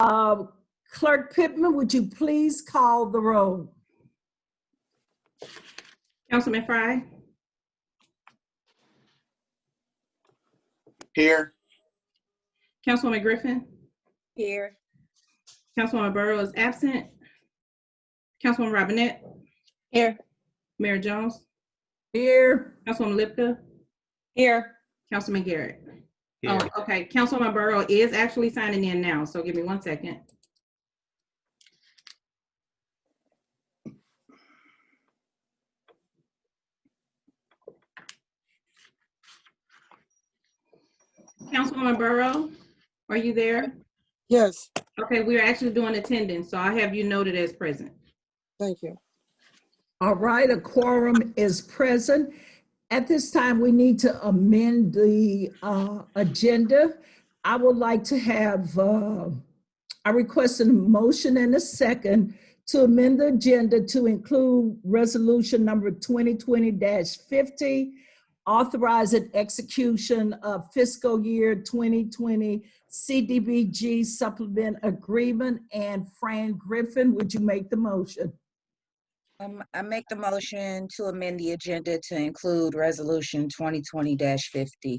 Clerk Pittman, would you please call the roll? Councilman Fry, Here. Councilwoman Griffin, Here. Councilwoman Burrow is absent. Councilwoman Robinette, Here. Mayor Jones, Here. Councilwoman Lipka, Here. Councilman Garrett. Here. Oh, okay, Councilwoman Burrow is actually signing in now, so give me 1 second. Councilwoman Burrow, are you there? Yes, Okay, we are actually doing attendance, so I have you noted as present. thank you. All right, a quorum is present. At this time, we need to amend the agenda. I would like to have, I request a motion and a second to amend the agenda to include resolution number 2020-50, authorizing execution of fiscal year 2020 CDBG supplement agreement. And Fran Griffin, would you make the motion? I make the motion to amend the agenda to include resolution 2020-50.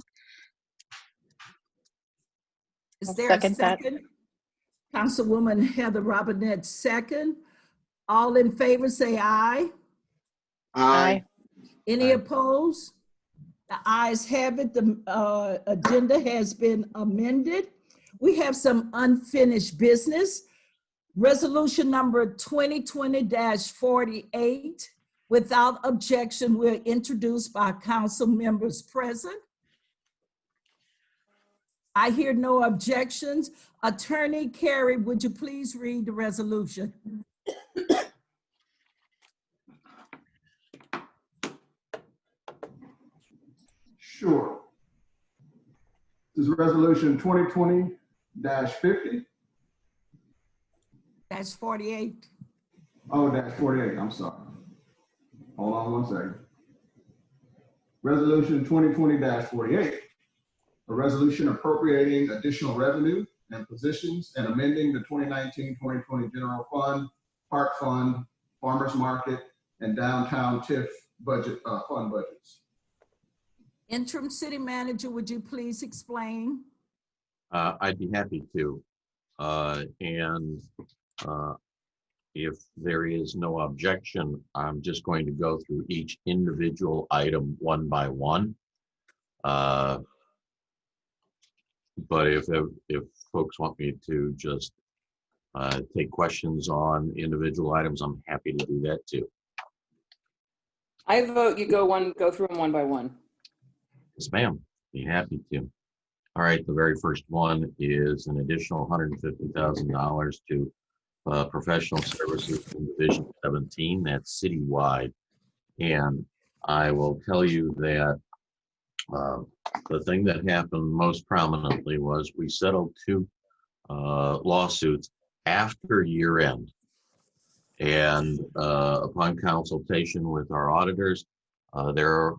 Is I'll there a second that. second? Councilwoman Heather Robinette, second. All in favor, say aye. Aye. Any Aye. opposed? The ayes have it. The agenda has been amended. We have some unfinished business. Resolution number 2020-48. Without objection, we're introduced by council members present. I hear no objections. Attorney Carey, would you please read the resolution? Sure. This is resolution 2020-50. That's 48. Oh, dash 48, I'm sorry. Hold on 1 second. Resolution 2020-48, a resolution appropriating additional revenue and positions and amending the 2019-2020 general fund, park fund, farmers market, and downtown TIF budget fund budgets. Interim City Manager, would you please explain? I'd be happy to. If there is no objection, I'm just going to go through each individual item one by one. But if folks want me to just take questions on individual items, I'm happy to do that too. I vote you go through them one by one. Yes, ma'am. Be happy to. All right, the very first one is an additional $150,000 to professional services in Division 17. That's citywide. And I will tell you that the thing that happened most prominently was we settled two lawsuits after year end. And upon consultation with our auditors, their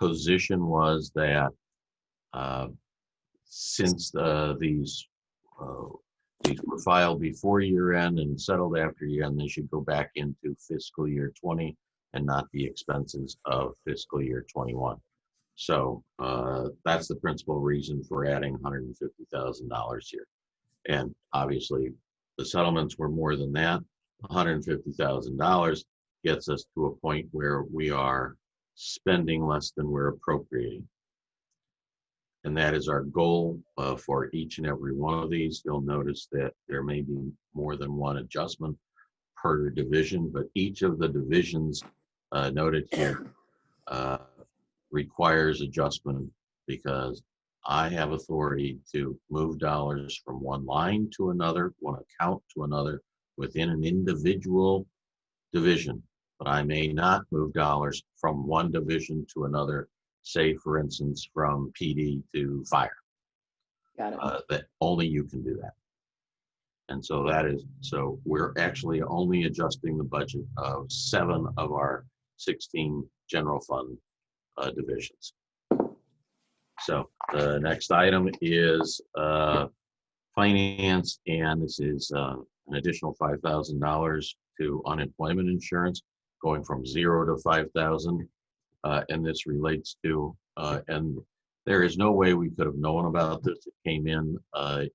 position was that since these were filed before year end and settled after year end, they should go back into fiscal year 20 and not the expenses of fiscal year 21. So that's the principal reason for adding $150,000 here. And obviously the settlements were more than that. $150,000 gets us to a point where we are spending less than we're appropriating. And that is our goal for each and every one of these. You'll notice that there may be more than one adjustment per division, but each of the divisions noted here requires adjustment because I have authority to move dollars from one line to another, one account to another within an individual division, but I may not move dollars from one division to another, say for instance, from PD to fire. Got it. That only you can do that. And so so we're actually only adjusting the budget of 7 of our 16 general fund divisions. So the next item is finance, and this is an additional $5,000 to unemployment insurance, going from 0 to 5,000. And this relates to, and there is no way we could have known about this. It came in either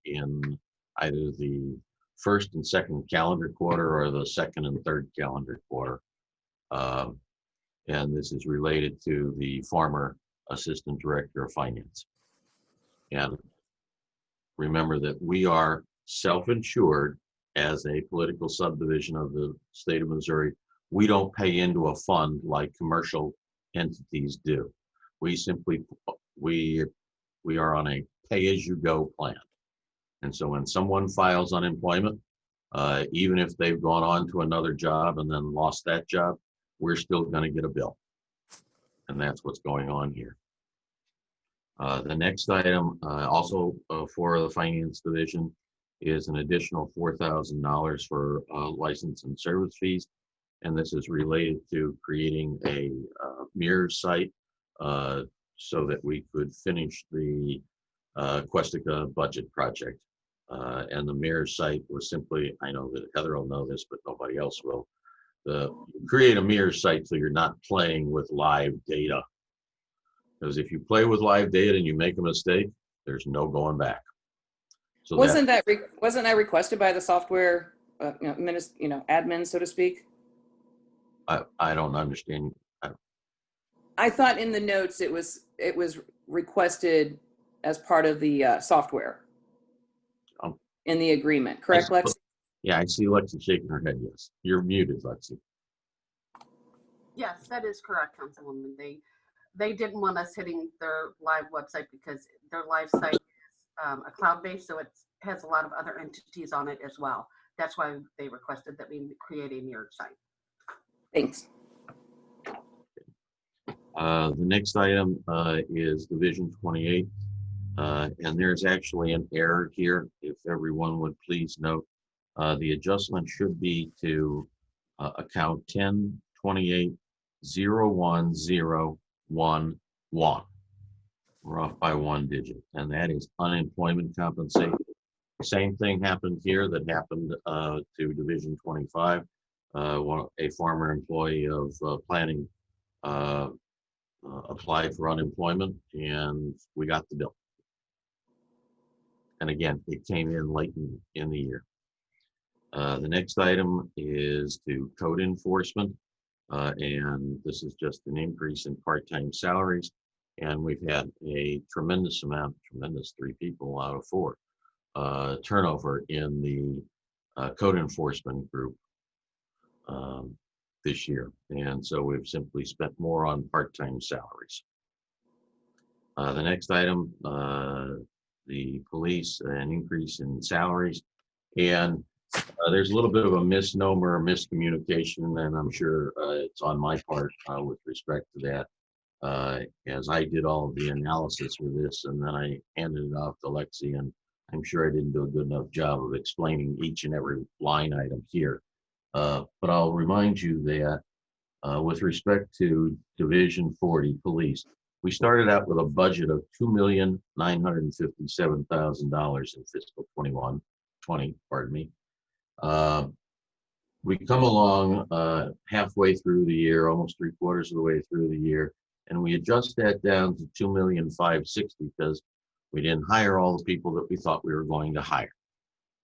the first and second calendar quarter or the second and third calendar quarter. And this is related to the former Assistant Director of Finance. And remember that we are self-insured as a political subdivision of the state of Missouri. We don't pay into a fund like commercial entities do. We simply, we are on a pay-as-you-go plan. And so when someone files unemployment, even if they've gone on to another job and then lost that job, we're still going to get a bill. And that's what's going on here. The next item, also for the Finance Division, is an additional $4,000 for license and service fees. And this is related to creating a mirror site so that we could finish the Questica budget project. And the mirror site was simply, I know that Heather will know this, but nobody else will. Create a mirror site so you're not playing with live data. Because if you play with live data and you make a mistake, there's no going back. So Wasn't that requested by the software, admin, so to speak? I don't understand. I thought in the notes it was requested as part of the software in the agreement, correct, Lexi? Yeah, I see Lexi shaking her head. Yes, you're muted, Lexi. Yes, that is correct, Councilwoman. They didn't want us hitting their live website because their live site is a cloud-based, so it has a lot of other entities on it as well. That's why they requested that we create a mirrored site. Thanks. The next item is Division 28, and there's actually an error here. If everyone would please note, the adjustment should be to account 1028-01011. We're off by one digit, and that is unemployment compensation. Same thing happened here that happened to Division 25. A former employee of planning applied for unemployment, and we got the bill. And again, it came in late in the year. The next item is to code enforcement, and this is just an increase in part-time salaries. And we've had a tremendous 3 people out of 4, turnover in the code enforcement group this year. And so we've simply spent more on part-time salaries. The next item, the police, an increase in salaries. And there's a little bit of a misnomer or miscommunication, and I'm sure it's on my part with respect to that. As I did all of the analysis for this, and then I handed it off to Lexi, and I'm sure I didn't do a good enough job of explaining each and every line item here. But I'll remind you that with respect to Division 40 Police, we started out with a budget of $2,957,000 in fiscal 20, pardon me. We come along halfway through the year, almost 3/4 of the way through the year, and we adjust that down to $2,560,000 because we didn't hire all the people that we thought we were going to hire.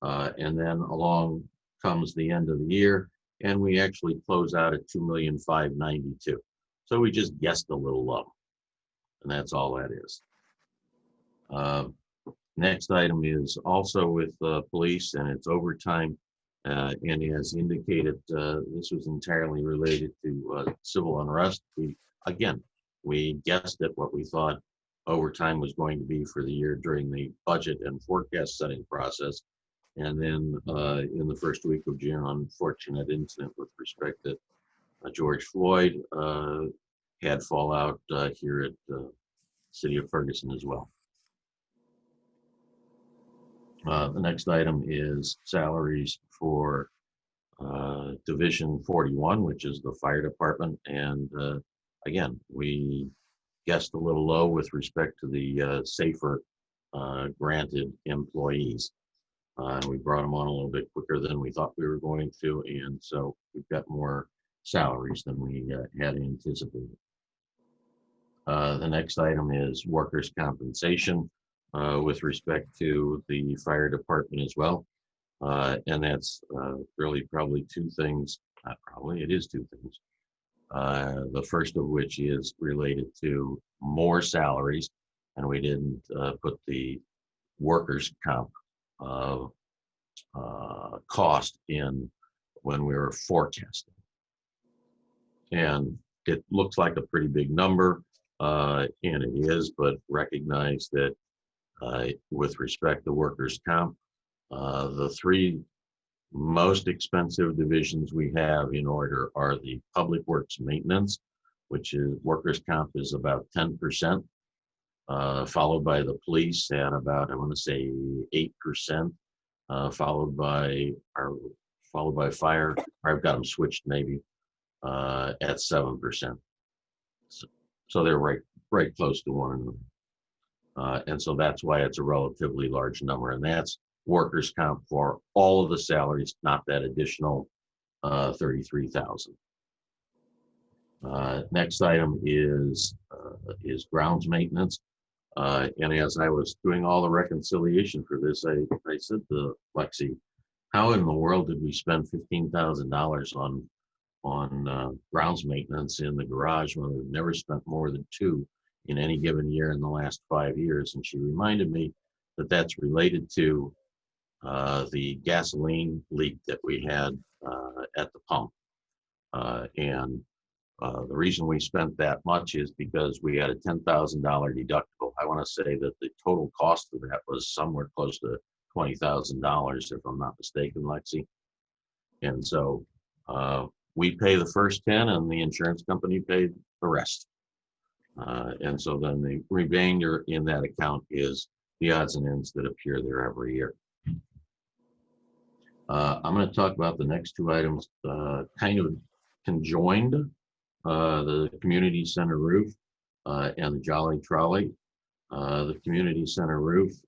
And then along comes the end of the year, and we actually close out at $2,592,000. So we just guessed a little low, and that's all that is. Next item is also with police, and it's overtime. And as indicated, this was entirely related to civil unrest. We guessed at what we thought overtime was going to be for the year during the budget and forecast setting process. And then in the first week of June, unfortunate incident with respect to George Floyd had fallout here at the city of Ferguson as well. The next item is salaries for Division 41, which is the fire department. And again, we guessed a little low with respect to the safer granted employees. And we brought them on a little bit quicker than we thought we were going to. And so we've got more salaries than we had anticipated. The next item is workers' compensation with respect to the fire department as well. And that's really probably two things. Not probably, it is two things. The first of which is related to more salaries, and we didn't put the workers' comp cost in when we were forecasting. And it looks like a pretty big number, and it is, but recognize that with respect to workers' comp, the three most expensive divisions we have in order are the public works maintenance, which is workers' comp is about 10%, followed by the police at about, I want to say 8%, followed by fire, or I've got them switched maybe, at 7%. So they're right close to one another. And so that's why it's a relatively large number, and that's workers' comp for all of the salaries, not that additional 33,000. Next item is grounds maintenance. And as I was doing all the reconciliation for this, I said to Lexi, how in the world did we spend $15,000 on grounds maintenance in the garage when we've never spent more than $2 in any given year in the last 5 years? And she reminded me that that's related to the gasoline leak that we had at the pump. And the reason we spent that much is because we had a $10,000 deductible. I want to say that the total cost of that was somewhere close to $20,000, if I'm not mistaken, Lexi. And so we pay the first 10 and the insurance company paid the rest. And so then the remainder in that account is the odds and ends that appear there every year. I'm going to talk about the next two items kind of conjoined, the community center roof and the Jolly Trolley. The community center roof,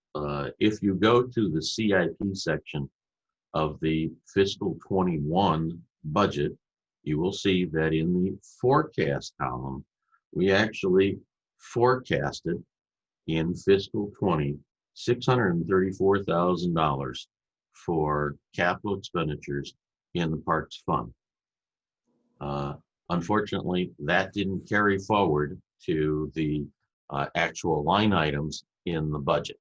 if you go to the CIP section of the fiscal 21 budget, you will see that in the forecast column, we actually forecasted in fiscal 20, $634,000 for capital expenditures in the Parks Fund. Unfortunately, that didn't carry forward to the actual line items in the budget.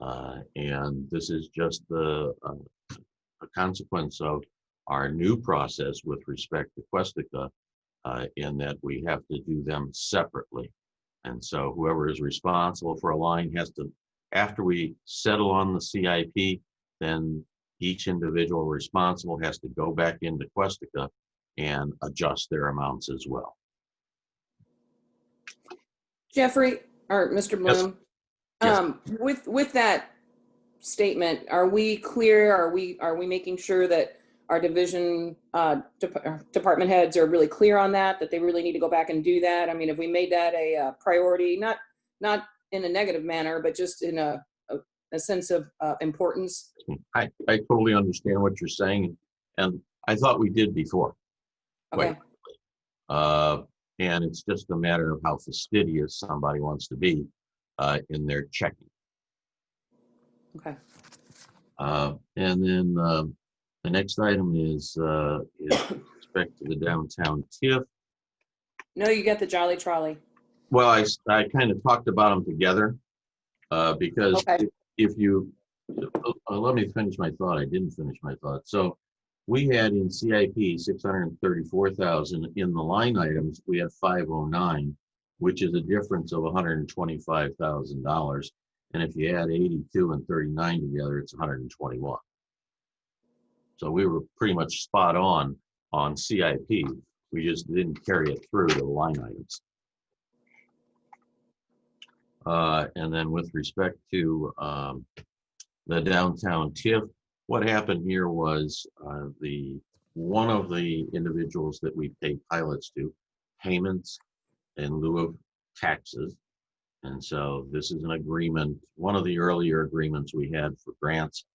And this is just a consequence of our new process with respect to Questica, in that we have to do them separately. And so whoever is responsible for a line has to, after we settle on the CIP, then each individual responsible has to go back into Questica and adjust their amounts as well. Jeffrey, or Mr. Bloom, Yes. with that statement, are we clear? Are we making sure that our division department heads are really clear on that they really need to go back and do that? I mean, have we made that a priority, not in a negative manner, but just in a sense of importance? I totally understand what you're saying, and I thought we did before. Okay. And it's just a matter of how fastidious somebody wants to be in their checking. Okay. And then the next item is with respect to the downtown TIF. No, you got the Jolly Trolley. Well, I kind of talked about them together because Okay. if you, let me finish my thought. I didn't finish my thought. So we had in CIP 634,000. In the line items, we had 509, which is a difference of $125,000. And if you add 82 and 39 together, it's 121. So we were pretty much spot on CIP. We just didn't carry it through the line items. And then with respect to the downtown TIF, what happened here was one of the individuals that we pay pilots to payments in lieu of taxes. And so this is an agreement, one of the earlier agreements we had for grants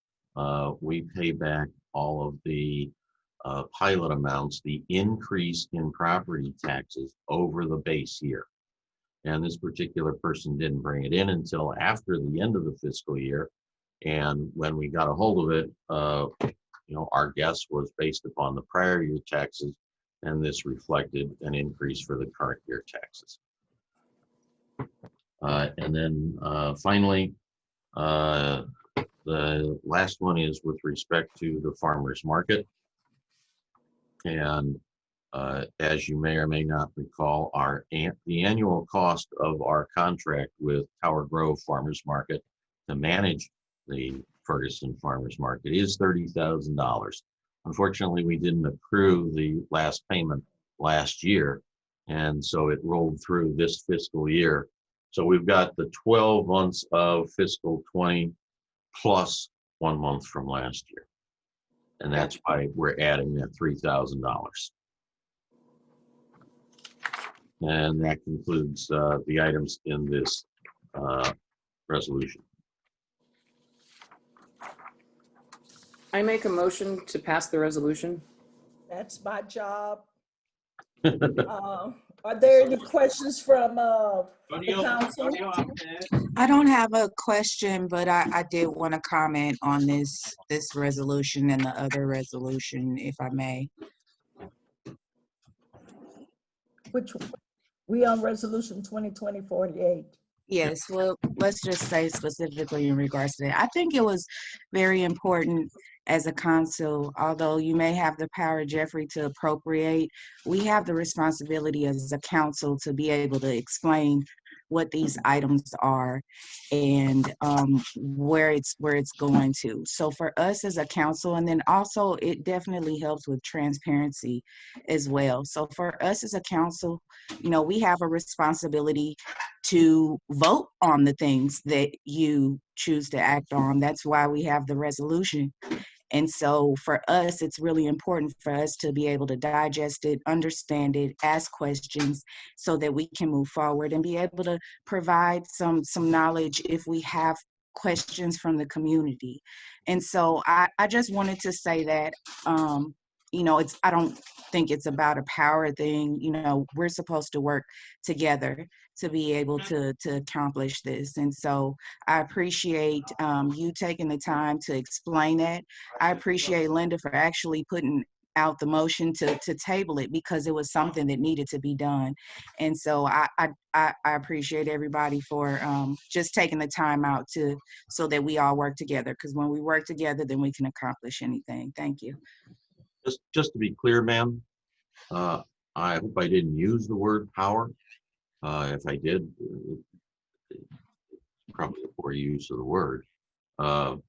we pay back all of the pilot amounts, the increase in property taxes over the base year. And this particular person didn't bring it in until after the end of the fiscal year. And when we got a hold of it, our guess was based upon the prior year taxes, and this reflected an increase for the current year taxes. And then finally, the last one is with respect to the farmers market. And as you may or may not recall, the annual cost of our contract with Tower Grove Farmers Market to manage the Ferguson Farmers Market is $30,000. Unfortunately, we didn't accrue the last payment last year, and so it rolled through this fiscal year. So we've got the 12 months of fiscal 20 plus 1 month from last year. And that's why we're adding that $3,000. And that concludes the items in this resolution. I make a motion to pass the resolution. That's my job. Are there any questions from the council? I don't have a question, but I did want to comment on this resolution and the other resolution, if I may. Which one? We on resolution 2020-48. Yes, well, let's just say specifically in regards to that. I think it was very important as a council, although you may have the power, Jeffrey, to appropriate, we have the responsibility as a council to be able to explain what these items are and where it's going to. So for us as a council, and then also it definitely helps with transparency as well. So for us as a council, we have a responsibility to vote on the things that you choose to act on. That's why we have the resolution. And so for us, it's really important for us to be able to digest it, understand it, ask questions so that we can move forward and be able to provide some knowledge if we have questions from the community. And so I just wanted to say that, I don't think it's about a power thing. We're supposed to work together to be able to accomplish this. And so I appreciate you taking the time to explain that. I appreciate Linda for actually putting out the motion to table it because it was something that needed to be done. And so I appreciate everybody for just taking the time out so that we all work together, because when we work together, then we can accomplish anything. Thank you. Just to be clear, ma'am, I hope I didn't use the word power. If I did, it's probably a poor use of the word. But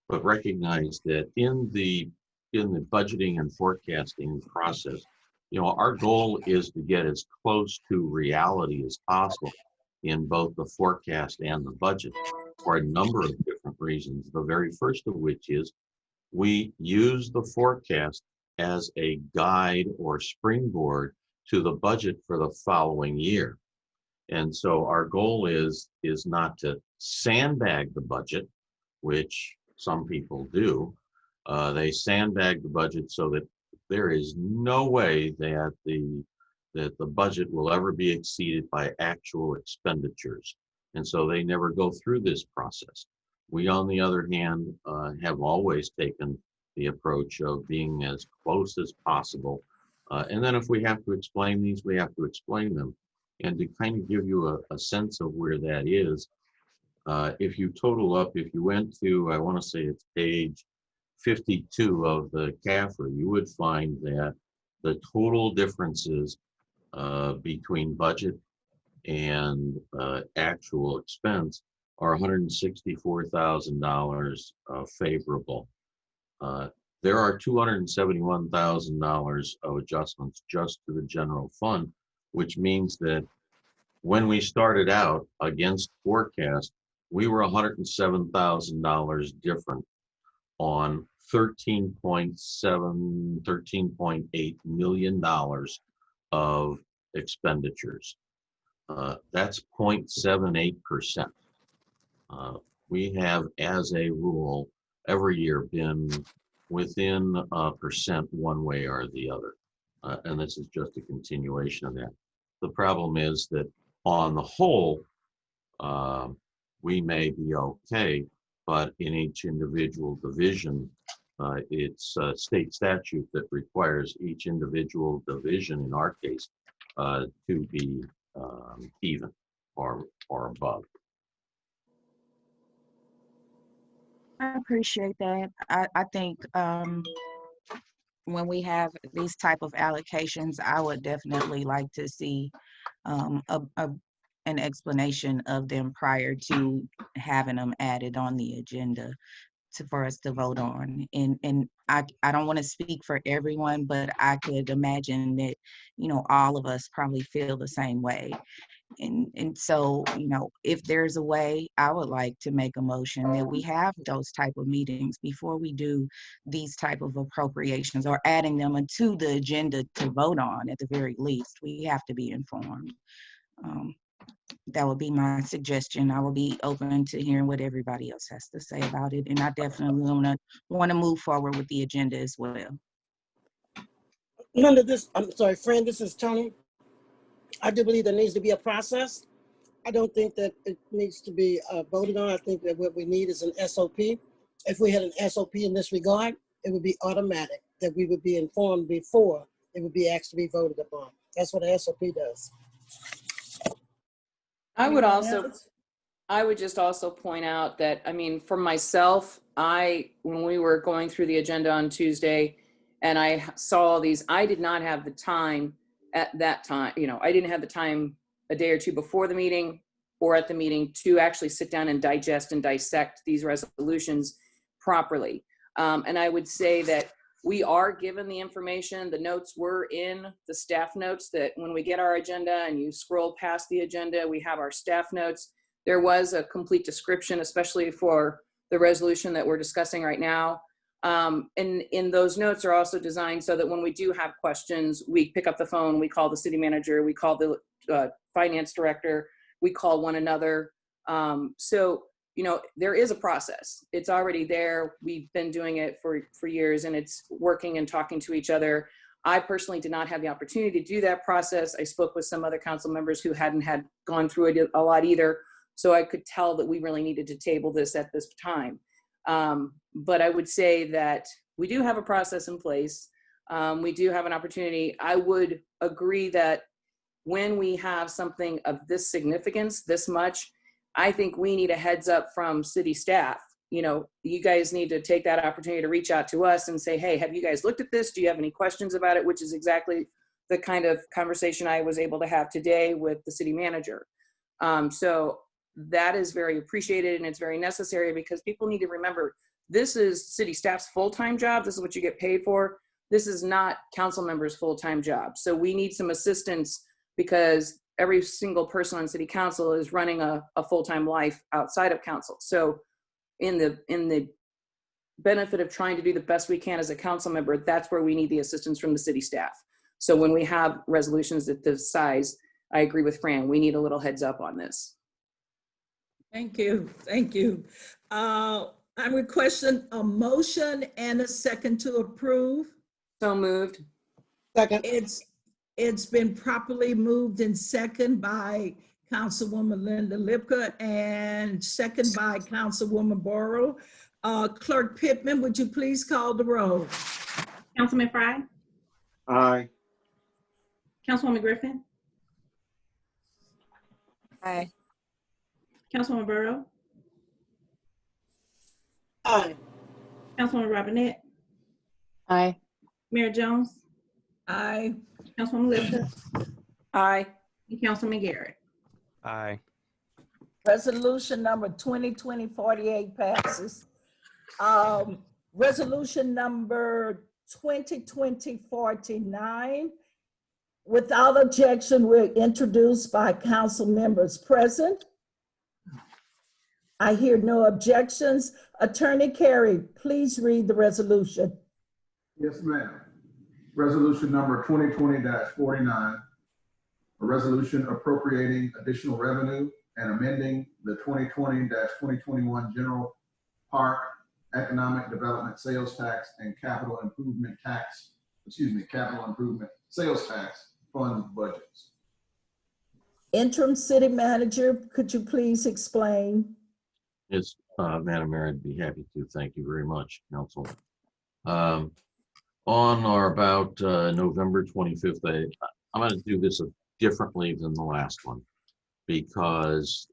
recognize that in the budgeting and forecasting process, our goal is to get as close to reality as possible in both the forecast and the budget for a number of different reasons. The very first of which is we use the forecast as a guide or springboard to the budget for the following year. And so our goal is not to sandbag the budget, which some people do. They sandbag the budget so that there is no way that the budget will ever be exceeded by actual expenditures. And so they never go through this process. We, on the other hand, have always taken the approach of being as close as possible. And then if we have to explain these, we have to explain them. And to kind of give you a sense of where that is, if you total up, if you went to, I want to say it's page 52 of the CAFR, you would find that the total differences between budget and actual expense are $164,000 favorable. There are $271,000 of adjustments just to the general fund, which means that when we started out against forecast, we were $107,000 different on $13.8 million of expenditures. That's 0.78%. We have, as a rule, every year been within a percent one way or the other. And this is just a continuation of that. The problem is that on the whole, we may be okay, but in each individual division, it's a state statute that requires each individual division, in our case, to be even or above. I appreciate that. I think when we have these type of allocations, I would definitely like to see an explanation of them prior to having them added on the agenda for us to vote on. And I don't want to speak for everyone, but I could imagine that, you know, all of us probably feel the same way. And so, you know, if there's a way, I would like to make a motion that we have those type of meetings before we do these type of appropriations or adding them to the agenda to vote on. At the very least, we have to be informed. That would be my suggestion. I will be open to hearing what everybody else has to say about it. And I definitely want to move forward with the agenda as well. Linda, I'm sorry, friend, this is Tony. I do believe there needs to be a process. I don't think that it needs to be voted on. I think that what we need is an SOP. If we had an SOP in this regard, it would be automatic, that we would be informed before it would be actually voted upon. That's what an SOP does. I would Anyone also, else? I would just also point out that, I mean, for myself, when we were going through the agenda on Tuesday and I saw all these, I did not have the time at that time, you know, I didn't have the time a day or two before the meeting or at the meeting to actually sit down and digest and dissect these resolutions properly. And I would say that we are given the information. The notes were in the staff notes, that when we get our agenda and you scroll past the agenda, we have our staff notes. There was a complete description, especially for the resolution that we're discussing right now. And in those notes are also designed so that when we do have questions, we pick up the phone, we call the city manager, we call the finance director, we call one another. So, you know, there is a process. It's already there. We've been doing it for years, and it's working and talking to each other. I personally did not have the opportunity to do that process. I spoke with some other council members who hadn't gone through it a lot either. So I could tell that we really needed to table this at this time. But I would say that we do have a process in place. We do have an opportunity. I would agree that when we have something of this significance, this much, I think we need a heads up from city staff. You know, you guys need to take that opportunity to reach out to us and say, hey, have you guys looked at this? Do you have any questions about it? Which is exactly the kind of conversation I was able to have today with the city manager. So that is very appreciated, and it's very necessary, because people need to remember, this is city staff's full-time job. This is what you get paid for. This is not council members' full-time job. So we need some assistance, because every single person on city council is running a full-time life outside of council. So in the benefit of trying to do the best we can as a council member, that's where we need the assistance from the city staff. So when we have resolutions at this size, I agree with Fran, we need a little heads up on this. Thank you. Thank you. I'm requesting a motion and a second to approve. So moved. Second. It's been properly moved and second by Councilwoman Linda Lipka and second by Councilwoman Borrow. Clerk Pittman, would you please call the roll? Councilman Fry, Aye. Councilwoman Griffin, Aye. Councilwoman Burrow, Aye. Councilwoman Robinette, Aye. Mayor Jones, Aye. Councilwoman Lipka, Aye. and Councilman Garrett. Aye. Resolution number 2020-48 passes. Resolution number 2020-49. Without objection, we're introduced by council members present. I hear no objections. Attorney Carey, please read the resolution. Yes, ma'am. Resolution number 2020-49, a resolution appropriating additional revenue and amending the 2020-2021 general park economic development sales tax, and capital improvement sales tax fund budgets. Interim City Manager, could you please explain? Yes, Madam Mayor, I'd be happy to. Thank you very much, Council. On or about November 25th, I'm going to do this differently than the last one because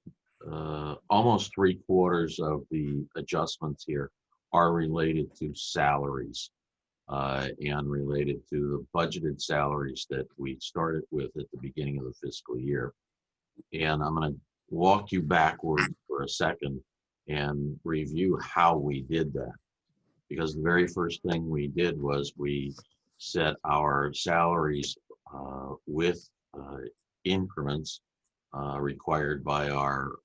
almost 3/4 of the adjustments here are related to salaries and related to the budgeted salaries that we started with at the beginning of the fiscal year. And I'm going to walk you backwards for a second and review how we did that. Because the very first thing we did was we set our salaries with increments required by our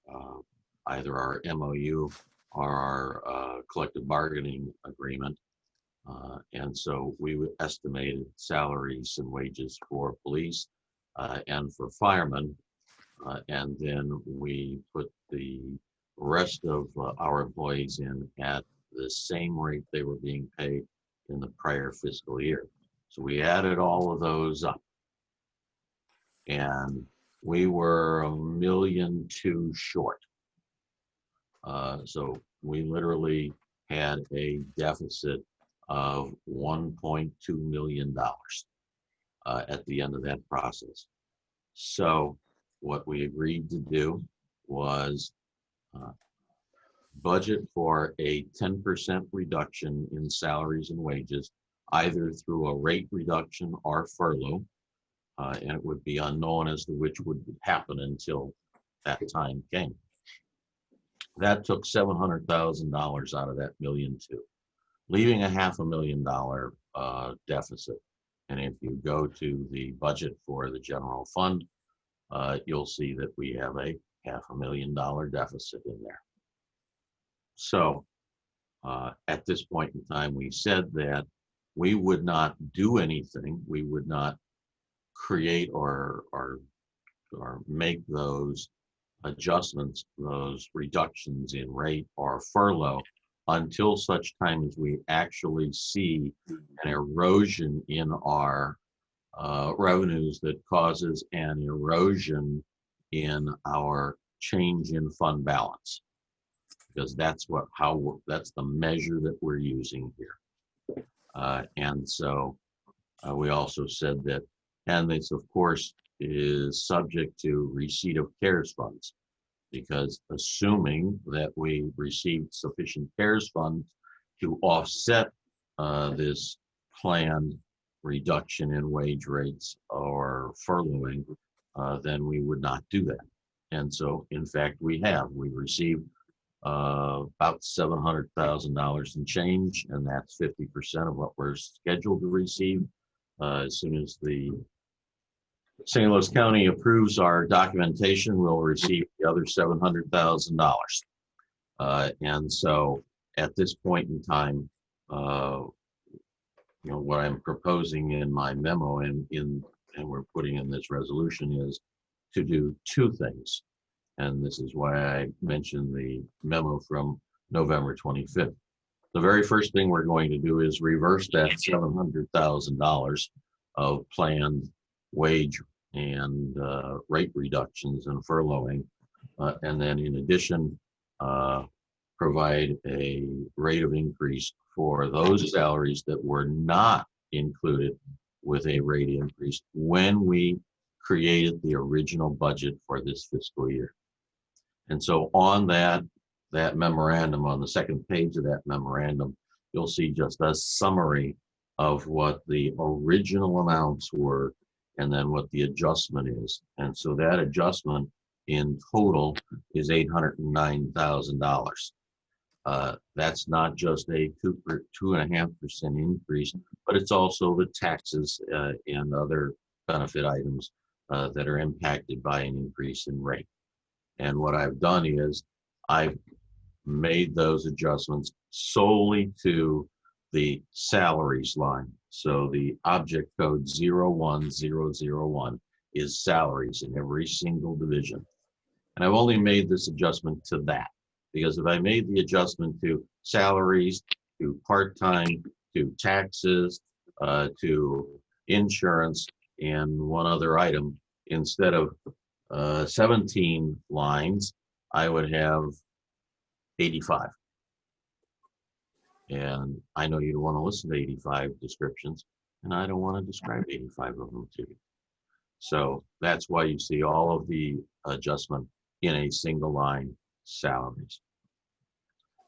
either our MOU or our collective bargaining agreement. And so we estimated salaries and wages for police and for firemen. And then we put the rest of our employees in at the same rate they were being paid in the prior fiscal year. So we added all of those up. And we were $1.2 million short. So we literally had a deficit of $1.2 million at the end of that process. So what we agreed to do was budget for a 10% reduction in salaries and wages, either through a rate reduction or furlough. And it would be unknown as to which would happen until that time came. That took $700,000 out of that $1.2 million, leaving a $500,000 deficit. And if you go to the budget for the general fund, you'll see that we have a $500,000 deficit in there. So at this point in time, we said that we would not do anything. We would not create or make those adjustments, those reductions in rate or furlough until such time as we actually see an erosion in our revenues that causes an erosion in our change in fund balance, because that's that's the measure that we're using here. And so we also said that, and this of course is subject to receipt of CARES funds, because assuming that we received sufficient CARES funds to offset this planned reduction in wage rates or furloughing, then we would not do that. And so in fact we received about $700,000 in change, and that's 50% of what we're scheduled to receive. As soon as the St. Louis County approves our documentation, we'll receive the other $700,000. And so at this point in time, what I'm proposing in my memo and we're putting in this resolution is to do two things. And this is why I mentioned the memo from November 25th. The very first thing we're going to do is reverse that $700,000 of planned wage and rate reductions and furloughing. And then in addition, provide a rate of increase for those salaries that were not included with a rate increase when we created the original budget for this fiscal year. And so on that memorandum, on the second page of that memorandum, you'll see just a summary of what the original amounts were and then what the adjustment is. And so that adjustment in total is $809,000. That's not just a 2.5% increase, but it's also the taxes and other benefit items that are impacted by an increase in rate. And what I've done is I've made those adjustments solely to the salaries line. So the object code 01001 is salaries in every single division. And I've only made this adjustment to that, because if I made the adjustment to salaries, to part-time, to taxes, to insurance, and one other item. Instead of 17 lines, I would have 85. And I know you don't want to listen to 85 descriptions, and I don't want to describe 85 of them to you. So that's why you see all of the adjustment in a single line, salaries.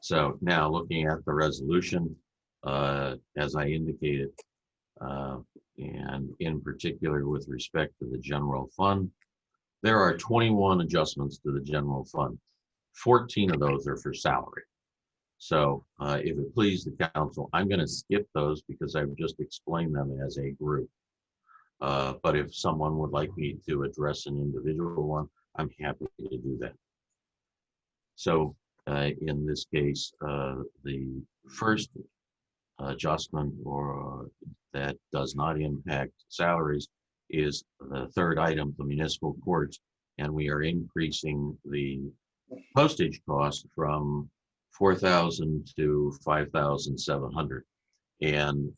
So now looking at the resolution, as I indicated, and in particular with respect to the general fund, there are 21 adjustments to the general fund. 14 of those are for salary. So if it please the council, I'm going to skip those because I've just explained them as a group. But if someone would like me to address an individual one, I'm happy to do that. So in this case, the first adjustment that does not impact salaries is the third item, the municipal courts, and we are increasing the postage cost from 4,000 to 5,700. And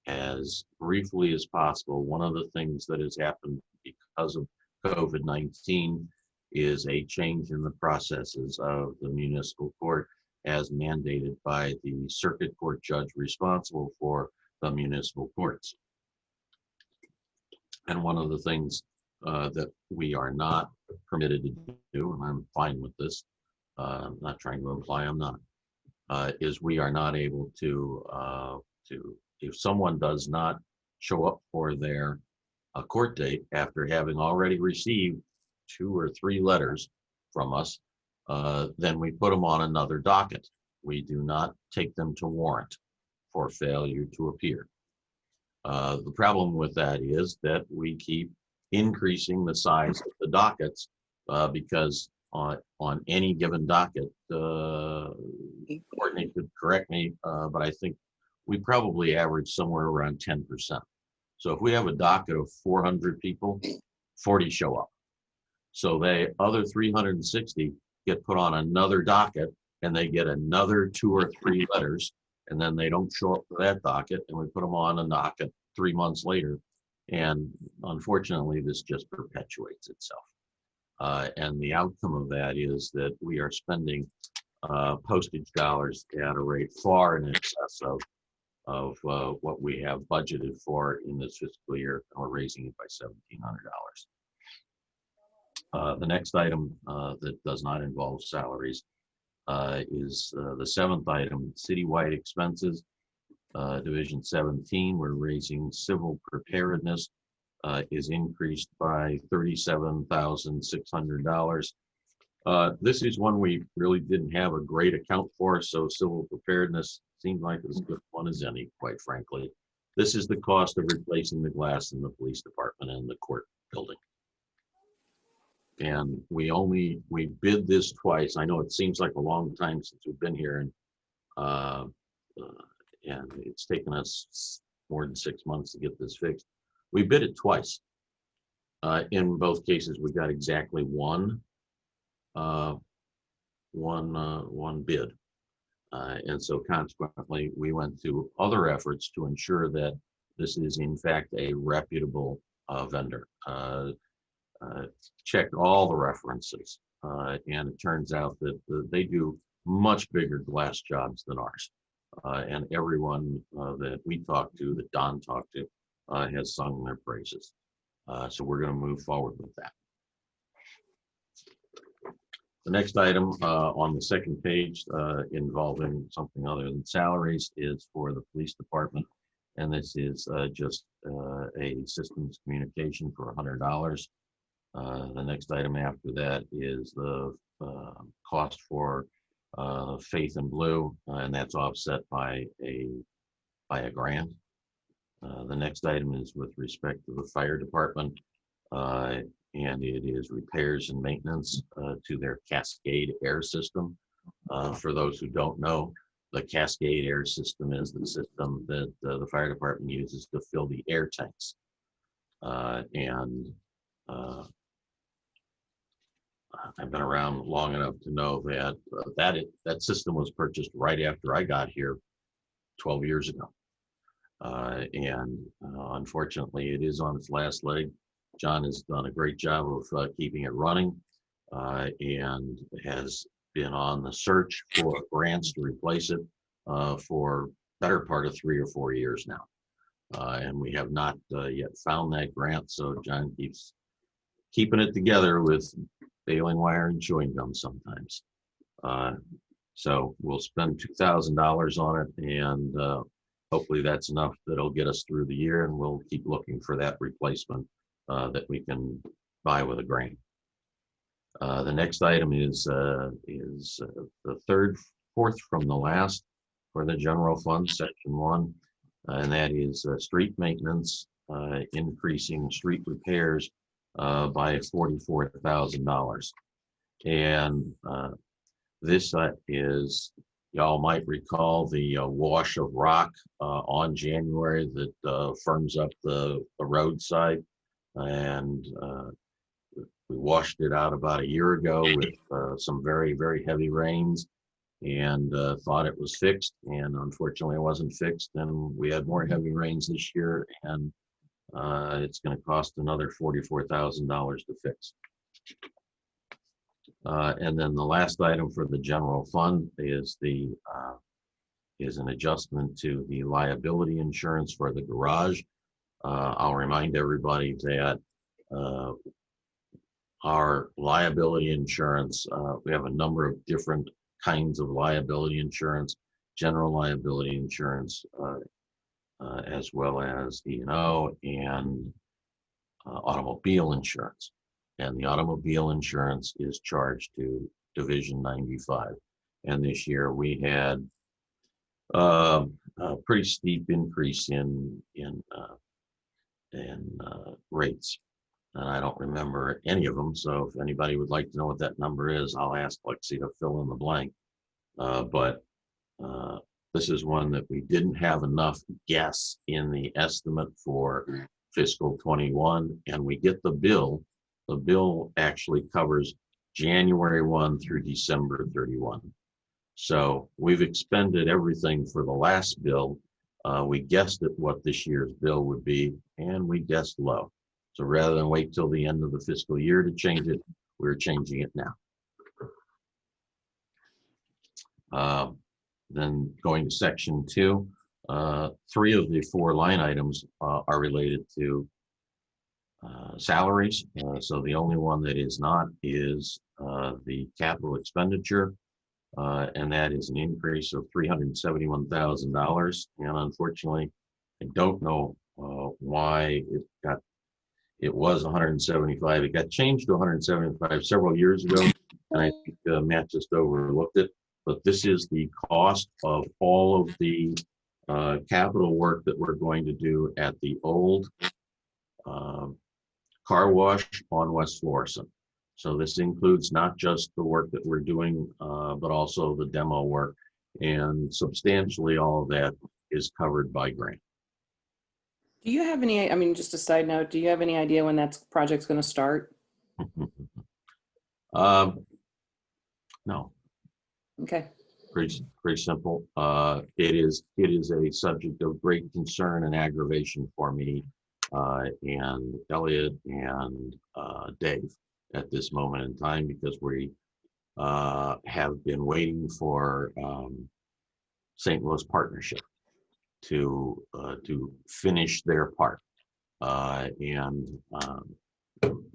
as briefly as possible, one of the things that has happened because of COVID-19 is a change in the processes of the municipal court as mandated by the circuit court judge responsible for the municipal courts. And one of the things that we are not permitted to do, and I'm fine with this, I'm not trying to imply I'm not, is we are not able to, if someone does not show up for their court date after having already received 2 or 3 letters from us, then we put them on another docket. We do not take them to warrant for failure to appear. The problem with that is that we keep increasing the size of the dockets because on any given docket, Courtney could correct me, but I think we probably average somewhere around 10%. So if we have a docket of 400 people, 40 show up. So the other 360 get put on another docket and they get another 2 or 3 letters, and then they don't show up for that docket, and we put them on a docket 3 months later. And unfortunately, this just perpetuates itself. And the outcome of that is that we are spending postage dollars at a rate far in excess of what we have budgeted for in this fiscal year, and we're raising it by $1,700. The next item that does not involve salaries is the 7th item, citywide expenses, Division 17. We're raising civil preparedness is increased by $37,600. This is one we really didn't have a great account for, so civil preparedness seemed like as good one as any, quite frankly. This is the cost of replacing the glass in the police department and the court building. And we bid this twice. I know it seems like a long time since we've been here, and it's taken us more than 6 months to get this fixed. We bid it twice. In both cases, we got exactly one bid. And so consequently, we went through other efforts to ensure that this is in fact a reputable vendor. Checked all the references, and it turns out that they do much bigger glass jobs than ours. And everyone that we talked to, that Don talked to, has sung their praises. So we're going to move forward with that. The next item on the second page involving something other than salaries is for the police department. And this is just a systems communication for $100. The next item after that is the cost for Faith in Blue, and that's offset by a grant. The next item is with respect to the fire department, and it is repairs and maintenance to their Cascade air system. For those who don't know, the Cascade air system is the system that the fire department uses to fill the air tanks. I've been around long enough to know that that system was purchased right after I got here 12 years ago. And unfortunately, it is on its last leg. John has done a great job of keeping it running and has been on the search for grants to replace it for better part of 3 or 4 years now. And we have not yet found that grant, so John keeps keeping it together with baling wire and chewing gum sometimes. So we'll spend $2,000 on it, and hopefully that's enough that'll get us through the year, and we'll keep looking for that replacement that we can buy with a grant. The next item is the fourth from the last for the general fund, section 1, and that is street maintenance, increasing street repairs by $44,000. And this is, y'all might recall the wash of rock on January that firms up the roadside. And we washed it out about a year ago with some very, very heavy rains, and thought it was fixed. And unfortunately, it wasn't fixed. And we had more heavy rains this year, and it's going to cost another $44,000 to fix. And then the last item for the general fund is an adjustment to the liability insurance for the garage. I'll remind everybody that our liability insurance, we have a number of different kinds of liability insurance, general liability insurance, as well as E&O and automobile insurance. And the automobile insurance is charged to Division 95. And this year we had a pretty steep increase in rates. And I don't remember any of them. So if anybody would like to know what that number is, I'll ask Lexi to fill in the blank. But this is one that we didn't have enough guess in the estimate for fiscal 21, and we get the bill. The bill actually covers January 1 through December 31. So we've expended everything for the last bill. We guessed at what this year's bill would be, and we guessed low. So rather than wait till the end of the fiscal year to change it, we're changing it now. Then going to section 2, 3 of the 4 line items are related to salaries. So the only one that is not is the capital expenditure, and that is an increase of $371,000. And unfortunately, I don't know why it was 175. It got changed to 175 several years ago, and I think Matt just overlooked it. But this is the cost of all of the capital work that we're going to do at the old car wash on West Florissant. So this includes not just the work that we're doing, but also the demo work. And substantially all of that is covered by grant. Do you have any, I mean, just a side note, do you have any idea when that project's going to start? No. Okay. Pretty simple. It is a subject of great concern and aggravation for me and Elliot and Dave at this moment in time, because we have been waiting for St. Louis Partnership to finish their part, and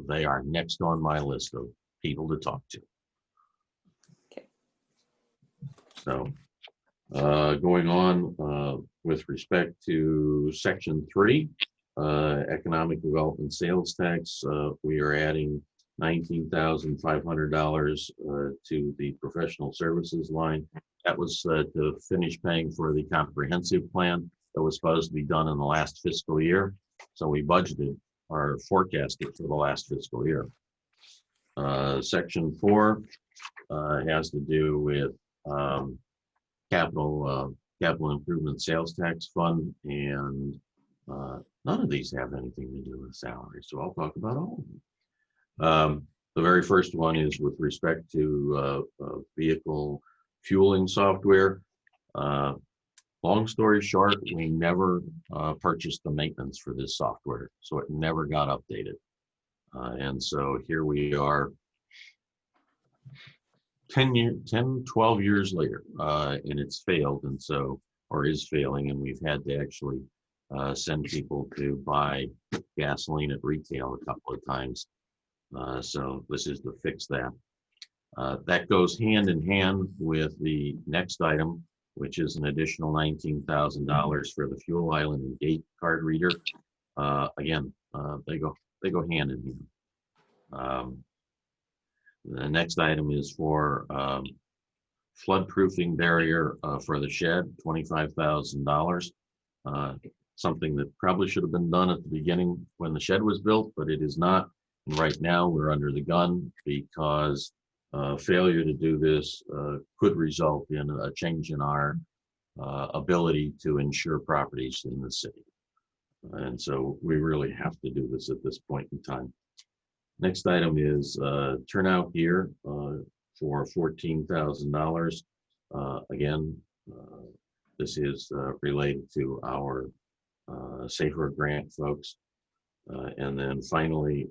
they are next on my list of people to talk to. Okay. So going on with respect to section 3, economic development sales tax, we are adding $19,500 to the professional services line. That was to finish paying for the comprehensive plan that was supposed to be done in the last fiscal year. So we budgeted or forecasted for the last fiscal year. Section 4 has to do with capital improvement sales tax fund, and none of these have anything to do with salary. So I'll talk about all of them. The very first one is with respect to vehicle fueling software. Long story short, we never purchased the maintenance for this software, so it never got updated. And so here we are 12 years later, and it's failed, and so, or is failing, and we've had to actually send people to buy gasoline at retail a couple of times. So this is to fix that. That goes hand in hand with the next item, which is an additional $19,000 for the fuel island and gate card reader. Again, they go hand in hand. The next item is for flood-proofing barrier for the shed, $25,000. Something that probably should have been done at the beginning when the shed was built, but it is not. And right now we're under the gun because failure to do this could result in a change in our ability to insure properties in the city. And so we really have to do this at this point in time. Next item is turnout gear for $14,000. Again, this is related to our Safer Grant folks. And then finally,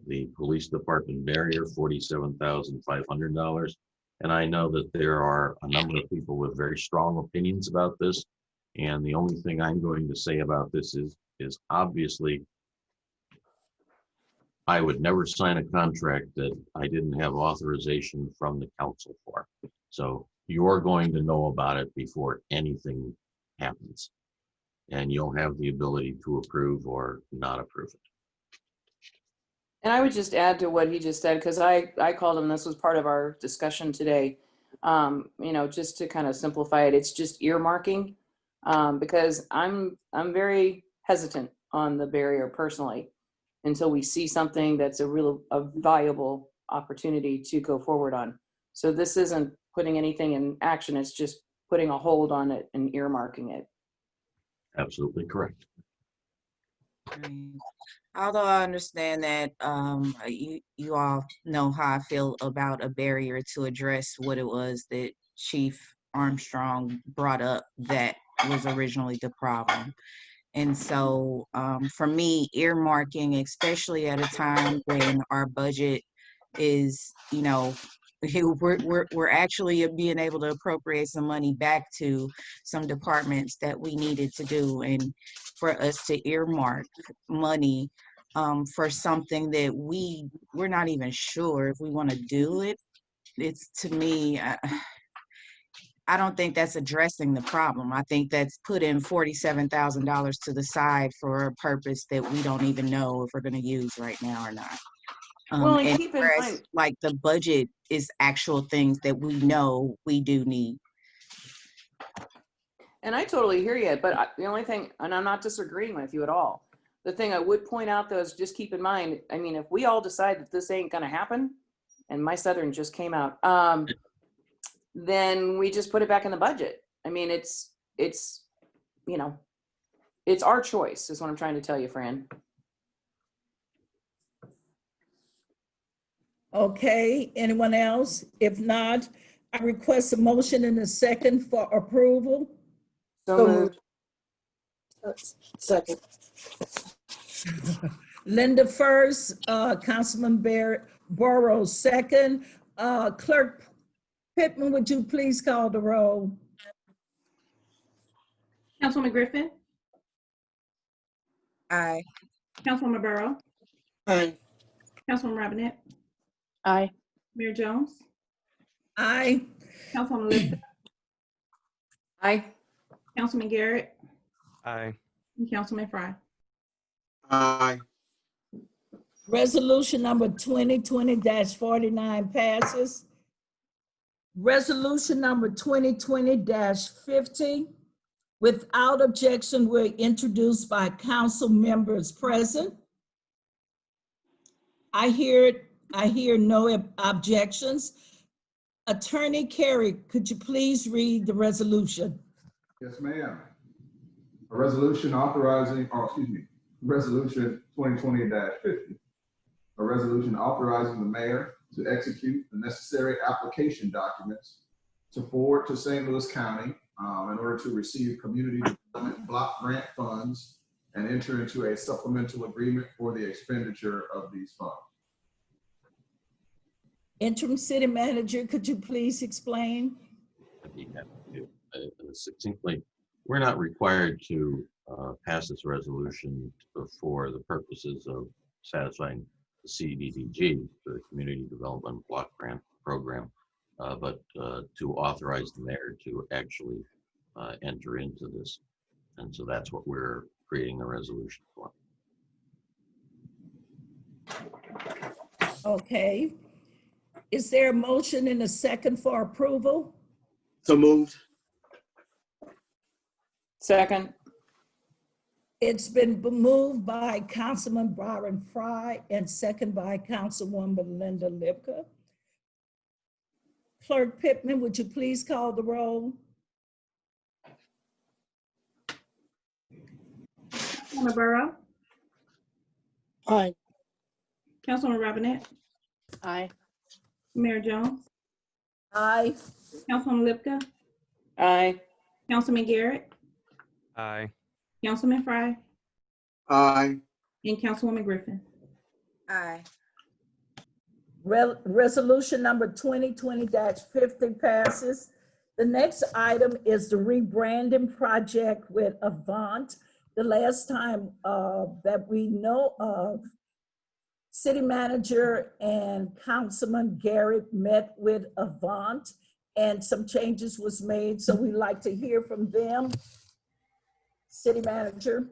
the police department barrier, $47,500. And I know that there are a number of people with very strong opinions about this. And the only thing I'm going to say about this is obviously, I would never sign a contract that I didn't have authorization from the council for. So you're going to know about it before anything happens. And you'll have the ability to approve or not approve it. And I would just add to what he just said, because I called him, this was part of our discussion today. Just to kind of simplify it, it's just earmarking, because I'm very hesitant on the barrier personally until we see something that's a viable opportunity to go forward on. So this isn't putting anything in action, it's just putting a hold on it and earmarking it. Absolutely correct. Right. Although I understand that you all know how I feel about a barrier to address what it was that Chief Armstrong brought up that was originally the problem. And so for me, earmarking, especially at a time when our budget is, we're actually being able to appropriate some money back to some departments that we needed to do, and for us to earmark money for something that we're not even sure if we want to do it. It's, to me, I don't think that's addressing the problem. I think that's putting $47,000 to the side for a purpose that we don't even know if we're going to use right now or not. Well, and And keep in whereas, mind, like, the budget is actual things that we know we do need. and I totally hear you, but the only thing, and I'm not disagreeing with you at all. The thing I would point out though is just keep in mind, I mean, if we all decide that this ain't gonna happen, and my Southern just came out, then we just put it back in the budget. I mean, it's our choice is what I'm trying to tell you, Fran. Okay, anyone else? If not, I request a motion and a second for approval. So moved. Second. Linda first, Councilman Burrows second. Clerk Pittman, would you please call the roll? Councilwoman Griffin, Aye. Councilwoman Burrow, Aye. Councilwoman Robinette, Aye. Mayor Jones, Aye. Councilwoman Elizabeth, Aye. Councilman Garrett, Aye. and Councilman Fry. Aye. Resolution number 2020-49 passes. Resolution number 2020-50, without objection, were introduced by council members present. I hear no objections. Attorney Carey, could you please read the resolution? Yes, ma'am. A resolution authorizing, Resolution 2020-50. A a resolution authorizing the mayor to execute the necessary application documents to forward to St. Louis County in order to receive community development block grant funds and enter into a supplemental agreement for the expenditure of these funds. Interim City Manager, could you please explain? I'd be happy to. Succinctly, we're not required to pass this resolution for the purposes of satisfying the CDBG, the Community Development Block Grant Program, but to authorize the mayor to actually enter into this. And so that's what we're creating the resolution for. Okay. Is there a motion and a second for approval? So moved. Second. It's been moved by Councilman Byron Fry and second by Councilwoman Linda Lipka. Clerk Pittman, would you please call the roll? Councilwoman Burrow, Aye. Councilwoman Robinette, Aye. Mayor Jones, Aye. Councilwoman Lipka, Aye. Councilman Garrett, Aye. Councilman Fry, Aye. and Councilwoman Griffin. Aye. Resolution number 2020-50 passes. The next item is the rebranding project with Avant. The last time that we know of, City Manager and Councilman Garrett met with Avant and some changes was made. So we'd like to hear from them. City Manager.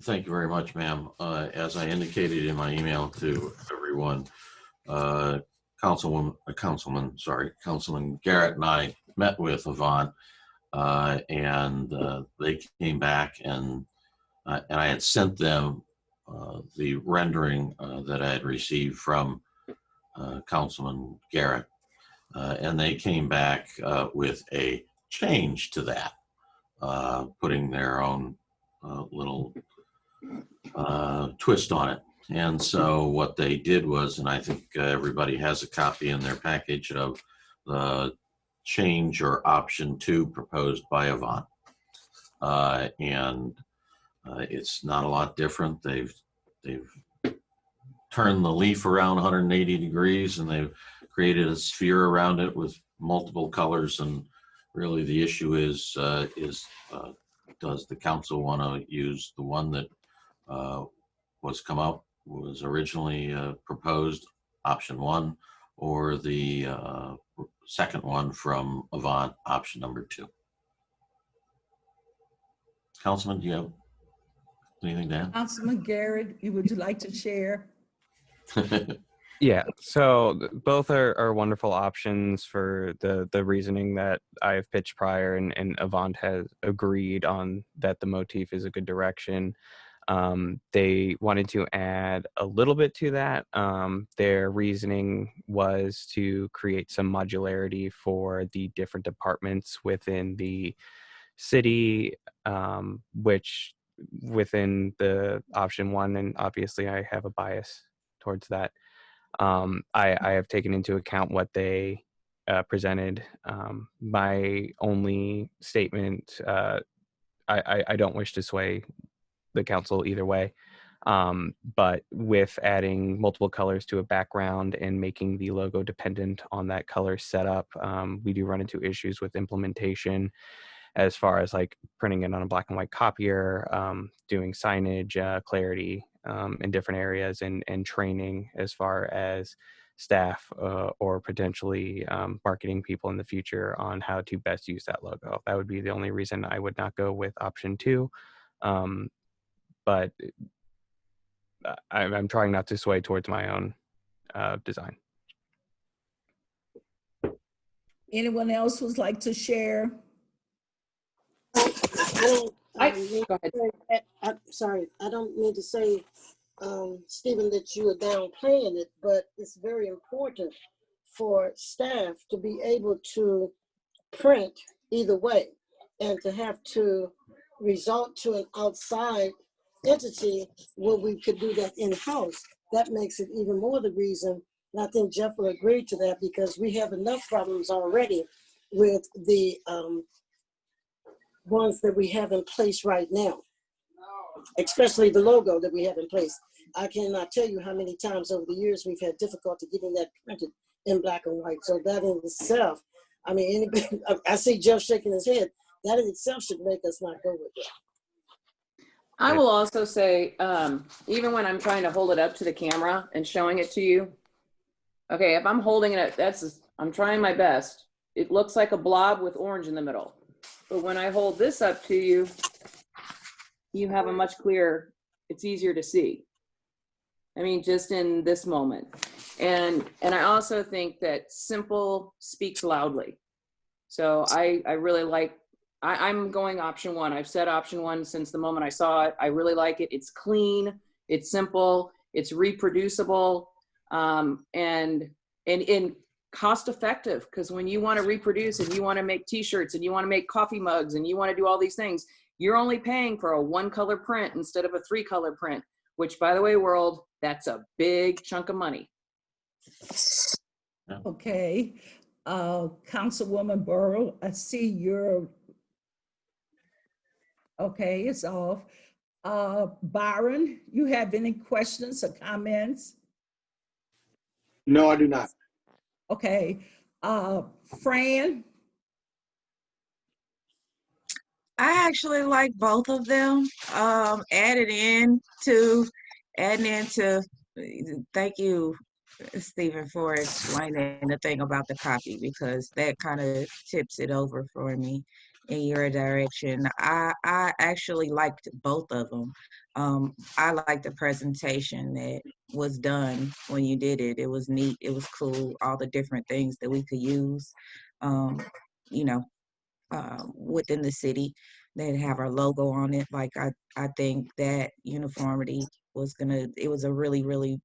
Thank you very much, ma'am. As I indicated in my email to everyone, Councilman Garrett and I met with Avant, and they came back and I had sent them the rendering that I had received from Councilman Garrett, and they came back with a change to that, putting their own little twist on it. And so what they did was, and I think everybody has a copy in their package of the change or option 2 proposed by Avant. And it's not a lot different. They've turned the leaf around 180 degrees and they've created a sphere around it with multiple colors. And really the issue is does the council want to use the one that was originally proposed, option 1, or the second one from Avant, option number 2? Councilman, do you have anything to Councilman Garrett, would you like to share? add? Yeah, so both are wonderful options for the reasoning that I have pitched prior, and Avant has agreed on that the motif is a good direction. They wanted to add a little bit to that. Their reasoning was to create some modularity for the different departments within the city, which within the option 1, and obviously I have a bias towards that. I have taken into account what they presented. My only statement, I don't wish to sway the council either way, but with adding multiple colors to a background and making the logo dependent on that color setup, we do run into issues with implementation as far as like printing it on a black and white copier, doing signage, clarity in different areas, and training as far as staff or potentially marketing people in the future on how to best use that logo. That would be the only reason I would not go with option 2. But I'm trying not to sway towards my own design. Anyone else would like to share? I don't Go ahead. I'm sorry, I don't mean to say, Stephen, that you are downplaying it, but it's very important for staff to be able to print either way and to have to resort to an outside entity where we could do that in-house. that makes it even more the reason. And I think Jeff will agree to that because we have enough problems already with the ones that we have in place right now, especially the logo that we have in place. I cannot tell you how many times over the years we've had difficulty getting that printed in black and white. So that in itself, I mean, anybody, I see Jeff shaking his head. That in itself should make us not go with it. I will also say, even when I'm trying to hold it up to the camera and showing it to you, okay, if I'm holding it, I'm trying my best. It looks like a blob with orange in the middle. But when I hold this up to you, you have a much clearer, it's easier to see. I mean, just in this moment. And I also think that simple speaks loudly. So I really like, I'm going option one. I've said option one since the moment I saw it. I really like it. It's clean, it's simple, it's reproducible, and cost effective, because when you want to reproduce and you want to make t-shirts and you want to make coffee mugs and you want to do all these things, you're only paying for a 1-color print instead of a 3-color print, which, by the way, world, that's a big chunk of money. Okay, Councilwoman Burrow, I see your, okay, it's off. Byron, you have any questions or comments? No, I do not. Okay, Fran? I actually like both of them. Adding into, thank you, Stephen, for explaining the thing about the copy, because that kind of tips it over for me in your direction. I actually liked both of them. I liked the presentation that was done when you did it. It was neat. It was cool. All the different things that we could use, you know, within the city that have our logo on it. Like I think that uniformity was it was a really,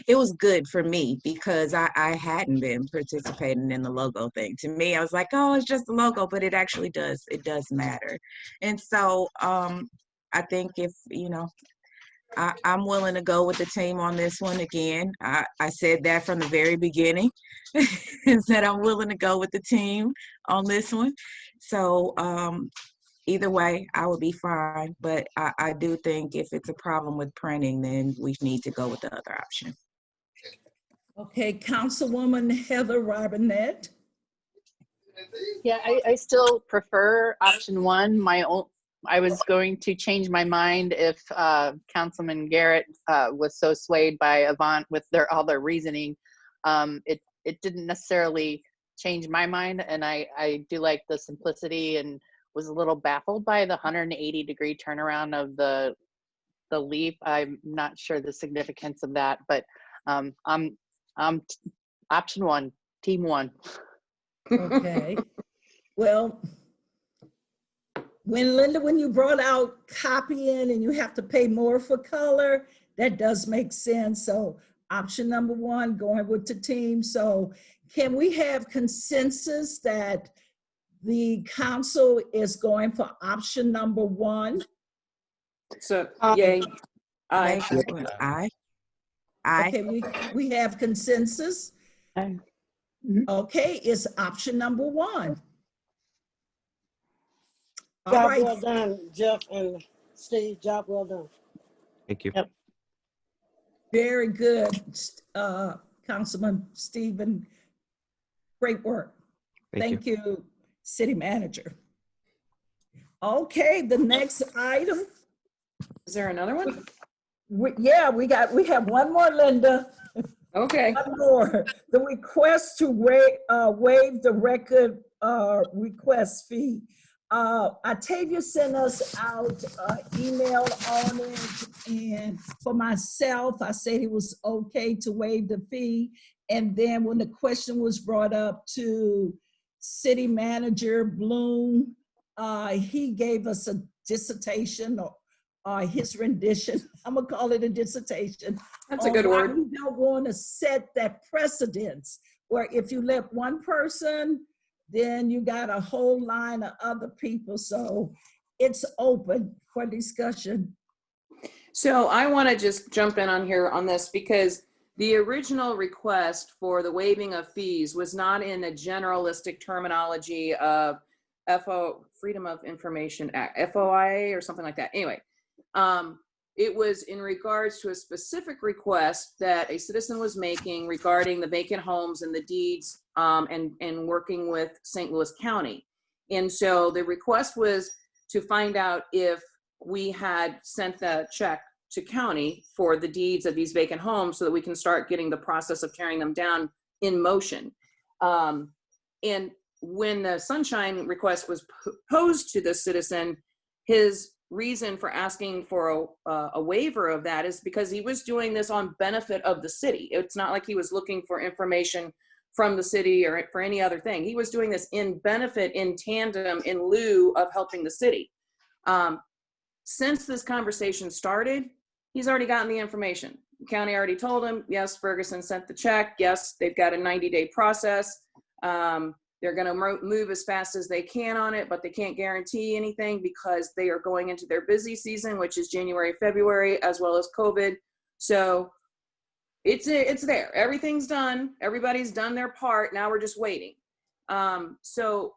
it was good for me because I hadn't been participating in the logo thing. To me, I was like, oh, it's just a logo, but it actually does matter. And so I think if, I'm willing to go with the team on this one again. I said that from the very beginning, is that I'm willing to go with the team on this one. So either way, I would be fine. But I do think if it's a problem with printing, then we need to go with the other option. Okay, Councilwoman Heather Robinette. Yeah, I still prefer option one. I was going to change my mind if Councilman Garrett was so swayed by Avant with all their reasoning. It didn't necessarily change my mind, and I do like the simplicity, and was a little baffled by the 180-degree turnaround of the leaf. I'm not sure the significance of that, but I'm option one, team one. Okay. Well, when you brought out copying and you have to pay more for color, that does make sense. So option number one, going with the team. So can we have consensus that the council is going for option number one? So, yay. Aye. Aye. Okay, we have consensus. Aye. Okay, it's option number one. All Job right. well done, Jeff and Steve. Job well done. Thank you. Yep. Very good, Councilman Stephen. Great work. Thank you. Thank you, City Manager. Okay, the next item. Is there another one? We have one more, Linda. Okay. One more. The request to waive the record request fee. Octavia sent us out email on it, and for myself, I said it was okay to waive the fee. And then when the question was brought up to City Manager Bloom, he gave us a dissertation or his rendition. I'm gonna call it a dissertation. That's a good word. We don't want to set that precedence where if you let one person, then you got a whole line of other people. So it's open for discussion. So I want to just jump in on here on this because the original request for the waiving of fees was not in a generalistic terminology of Freedom of Information Act, FOIA or something like that. Anyway, it was in regards to a specific request that a citizen was making regarding the vacant homes and the deeds and working with St. Louis County. And so the request was to find out if we had sent the check to county for the deeds of these vacant homes so that we can start getting the process of tearing them down in motion. And when the sunshine request was posed to the citizen, his reason for asking for a waiver of that is because he was doing this on benefit of the city. It's not like he was looking for information from the city or for any other thing. He was doing this in benefit, in tandem, in lieu of helping the city. Since this conversation started, he's already gotten the information. The county already told him, yes, Ferguson sent the check. Yes, they've got a 90-day process. They're going to move as fast as they can on it, but they can't guarantee anything because they are going into their busy season, which is January, February, as well as COVID. So it's there. Everything's done. Everybody's done their part. Now we're just waiting. So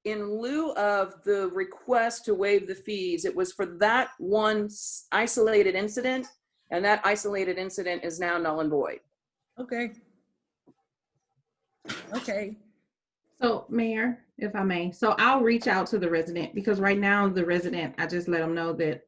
in lieu of the request to waive the fees, it was for that one isolated incident, and that isolated incident is now null and void. Okay. Okay. So, Mayor, if I may, so I'll reach out to the resident because right now the resident, I just let them know that,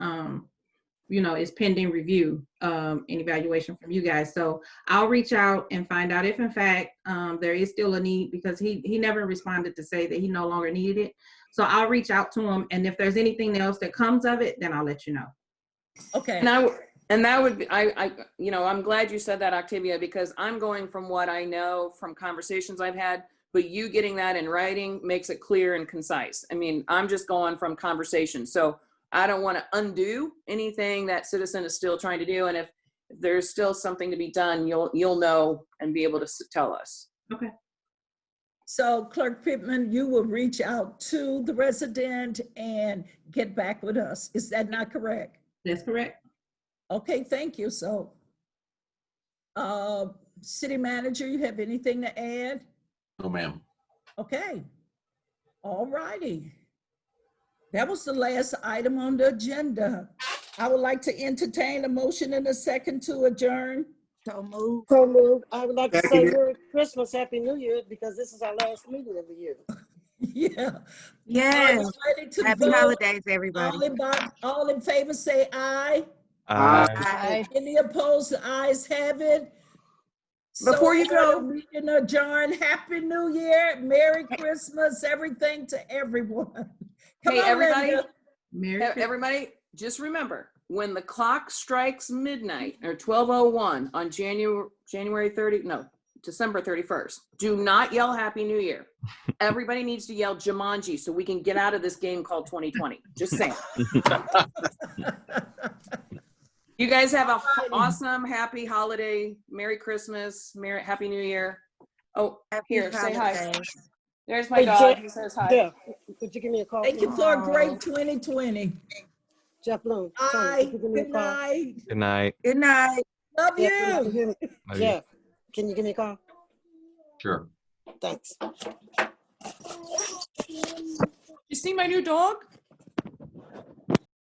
it's pending review and evaluation from you guys. So I'll reach out and find out if in fact there is still a need because he never responded to say that he no longer needed it. So I'll reach out to him, and if there's anything else that comes of it, then I'll let you know. Okay. And that would be, I'm glad you said that, Octavia, because I'm going from what I know from conversations I've had, but you getting that in writing makes it clear and concise. I mean, I'm just going from conversation. So I don't want to undo anything that citizen is still trying to do. And if there's still something to be done, you'll know and be able to tell us. Okay. So Clerk Pittman, you will reach out to the resident and get back with us. Is that not correct? That's correct. Okay, thank you. So, City Manager, you have anything to add? No, ma'am. Okay. All righty. That was the last item on the agenda. I would like to entertain a motion and a second to adjourn. So move. So moved. I would like to say Second. Merry Christmas, Happy New Year, because this is our last meeting of the year. Yeah. Are Yes. you ready to Happy vote? holidays, everybody. All in favor say aye. Aye. Any opposed? The ayes have it. Before you go- Meeting adjourned. Happy New Year, Merry Christmas, everything to everyone. Come Hey, on, everybody. Linda. Merry Christmas. Everybody, just remember, when the clock strikes midnight or 12:01 on December 31st, do not yell Happy New Year. Everybody needs to yell Jumanji so we can get out of this game called 2020. Just saying. You guys have an awesome, happy holiday. Merry Christmas. Happy New Year. Oh, Happy here, say hi. holidays. There's my Hey, dog. Jeff. He says hi. Jeff, could you give me a call? Thank you please? for a great 2020. Jeff Bloom. Tony, Bye. could you give me a Good call? night. Good night. Good night. Love Jeff, can you you. hear me? Love you. Jeff, can you give me a call? Sure. Thanks. You see my new dog?